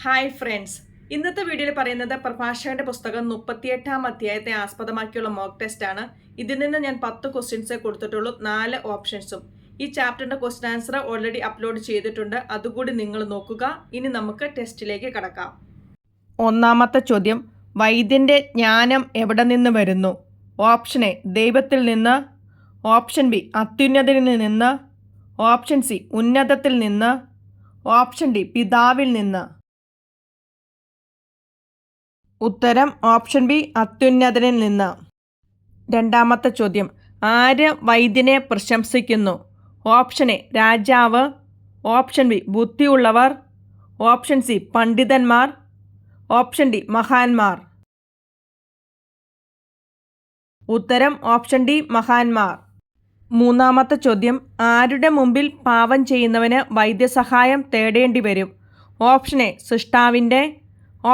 Hi friends, ഇന്നത്തെ വീഡിയോയിൽ പറയുന്നത് പ്രഭാഷകന്റെ പുസ്തകം 38-ാം അധ്യായത്തെ ആസ്പദമാക്കിയുള്ള മോക്ക് ടെസ്റ്റ് ആണ്. ഇതിൽ നിന്ന് ഞാൻ 10 ക്വസ്റ്റ്യൻസേ കൊടുത്തിട്ടുള്ളൂ, 4 ഓപ്ഷൻസും. ഈ ചാപ്റ്ററിന്റെ ക്വസ്റ്റ്യൻ ആൻസർ ഓൾറെഡി അപ്ലോഡ് ചെയ്തിട്ടുണ്ട്, അതുകൂടി നിങ്ങൾ നോക്കുക. ഇനി നമുക്ക് ടെസ്റ്റിലേക്ക് കടക്കാം. ഒന്നാമത്തെ ചോദ്യം, വൈദ്യന്റെ ജ്ഞാനം എവിടെ നിന്ന് വരുന്നു? ഓപ്ഷൻ എ ദൈവത്തിൽ നിന്ന്, ഓപ്ഷൻ ബി അത്യുന്നതനിൽ നിന്ന്, ഓപ്ഷൻ സി ഉന്നതത്തിൽ നിന്ന്, ഓപ്ഷൻ ഡി പിതാവിൽ നിന്ന്. ഉത്തരം ഓപ്ഷൻ ബി അത്യുന്നതനിൽ നിന്ന്. രണ്ടാമത്തെ ചോദ്യം, ആര് വൈദ്യനെ പ്രശംസിക്കുന്നു? ഓപ്ഷൻ എ രാജാവ്, ഓപ്ഷൻ ബി ബുദ്ധിയുള്ളവർ, ഓപ്ഷൻ സി പണ്ഡിതന്മാർ, ഓപ്ഷൻ ഡി മഹാന്മാർ. ഉത്തരം ഓപ്ഷൻ ഡി മഹാന്മാർ. മൂന്നാമത്തെ ചോദ്യം, ആരുടെ മുമ്പിൽ പാപം ചെയ്യുന്നവന് വൈദ്യസഹായം തേടേണ്ടി വരും? ഓപ്ഷൻ എ സൃഷ്ടാവിൻ്റെ,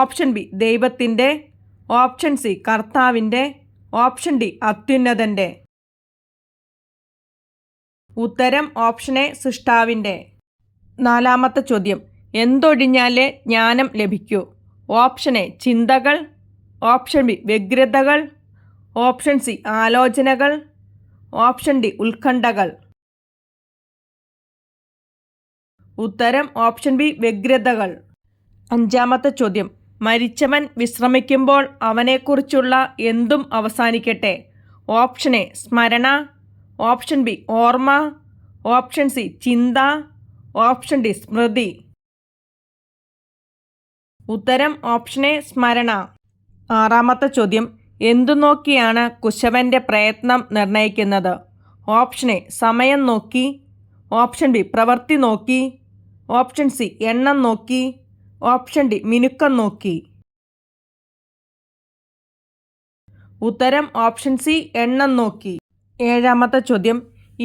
ഓപ്ഷൻ ബി ദൈവത്തിൻ്റെ, ഓപ്ഷൻ സി കർത്താവിൻ്റെ, ഓപ്ഷൻ ഡി അത്യുന്നതൻ്റെ. ഉത്തരം ഓപ്ഷൻ എ സൃഷ്ടാവിൻ്റെ. നാലാമത്തെ ചോദ്യം, എന്തൊഴിഞ്ഞാലേ ജ്ഞാനം ലഭിക്കൂ? ഓപ്ഷൻ എ ചിന്തകൾ, ഓപ്ഷൻ ബി വ്യഗ്രതകൾ, ഓപ്ഷൻ സി ആലോചനകൾ, ഓപ്ഷൻ ഡി ഉത്കണ്ഠകൾ. ഉത്തരം ഓപ്ഷൻ ബി വ്യഗ്രതകൾ. അഞ്ചാമത്തെ ചോദ്യം, മരിച്ചവൻ വിശ്രമിക്കുമ്പോൾ അവനെക്കുറിച്ചുള്ള എന്തും അവസാനിക്കട്ടെ? ഓപ്ഷൻ എ സ്മരണ, ഓപ്ഷൻ ബി ഓർമ്മ, ഓപ്ഷൻ സി ചിന്ത, ഓപ്ഷൻ ഡി സ്മൃതി. ഉത്തരം ഓപ്ഷൻ എ സ്മരണ. ആറാമത്തെ ചോദ്യം, എന്തു നോക്കിയാണ് കുശവന്റെ പ്രയത്നം നിർണ്ണയിക്കുന്നത്? ഓപ്ഷൻ എ സമയം നോക്കി, ഓപ്ഷൻ ബി പ്രവൃത്തി നോക്കി, ഓപ്ഷൻ സി എണ്ണം നോക്കി, ഓപ്ഷൻ ഡി മിനുക്കം നോക്കി. ഉത്തരം ഓപ്ഷൻ സി എണ്ണം നോക്കി. ഏഴാമത്തെ ചോദ്യം,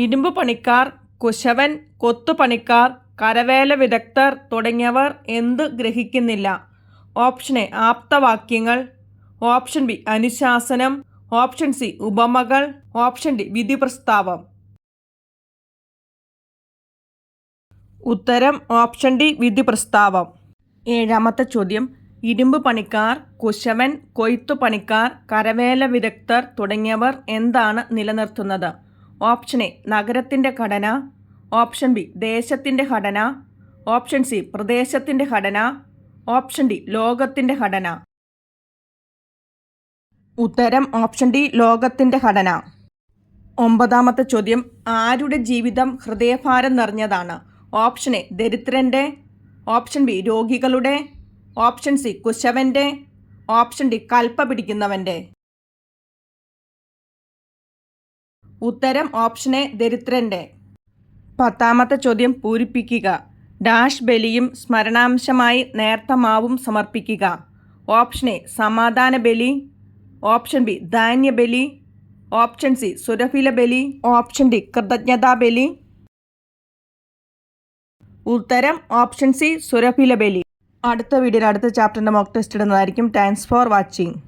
ഇരുമ്പ് പണിക്കാർ, കുശവൻ, കൊത്തുപണിക്കാർ, കരവേല വിദഗ്ധർ തുടങ്ങിയവർ എന്ത് ഗ്രഹിക്കുന്നില്ല? ഓപ്ഷൻ എ ആപ്തവാക്യങ്ങൾ, ഓപ്ഷൻ ബി അനുശാസനം, ഓപ്ഷൻ സി ഉപമകൾ, ഓപ്ഷൻ ഡി വിധി പ്രസ്താവം. ഉത്തരം ഓപ്ഷൻ ഡി വിധി പ്രസ്താവം. ഏഴാമത്തെ ചോദ്യം, ഇരുമ്പ് പണിക്കാർ, കുശവൻ, കൊയ്ത്തുപണിക്കാർ, കരവേല വിദഗ്ധർ തുടങ്ങിയവർ എന്താണ് നിലനിർത്തുന്നത്? ഓപ്ഷൻ എ നഗരത്തിൻ്റെ ഘടന, ഓപ്ഷൻ ബി ദേശത്തിൻ്റെ ഘടന, ഓപ്ഷൻ സി പ്രദേശത്തിൻ്റെ ഘടന, ഓപ്ഷൻ ഡി ലോകത്തിൻ്റെ ഘടന. ഉത്തരം ഓപ്ഷൻ ഡി ലോകത്തിൻ്റെ ഘടന. ഒമ്പതാമത്തെ ചോദ്യം, ആരുടെ ജീവിതം ഹൃദയഭാരം നിറഞ്ഞതാണ്? ഓപ്ഷൻ എ ദരിദ്രൻ്റെ, ഓപ്ഷൻ ബി രോഗികളുടെ, ഓപ്ഷൻ സി കുശവൻ്റെ, ഓപ്ഷൻ ഡി കൽപ്പ പിടിക്കുന്നവൻ്റെ. ഉത്തരം ഓപ്ഷൻ എ ദരിദ്രൻ്റെ. പത്താമത്തെ ചോദ്യം പൂരിപ്പിക്കുക. ഡാഷ് ബലിയും സ്മരണാംശമായി നേർത്ത മാവും സമർപ്പിക്കുക. ഓപ്ഷൻ എ സമാധാന ബലി, ഓപ്ഷൻ ബി ധാന്യബലി, ഓപ്ഷൻ സി സുരഭില ബലി, ഓപ്ഷൻ ഡി കൃതജ്ഞതാ ബലി. ഉത്തരം ഓപ്ഷൻ സി സുരഭില ബലി. അടുത്ത വീഡിയോയിൽ അടുത്ത ചാപ്റ്ററിൻ്റെ മോക്ക് ടെസ്റ്റ് ഇടുന്നതായിരിക്കും. Thanks for watching.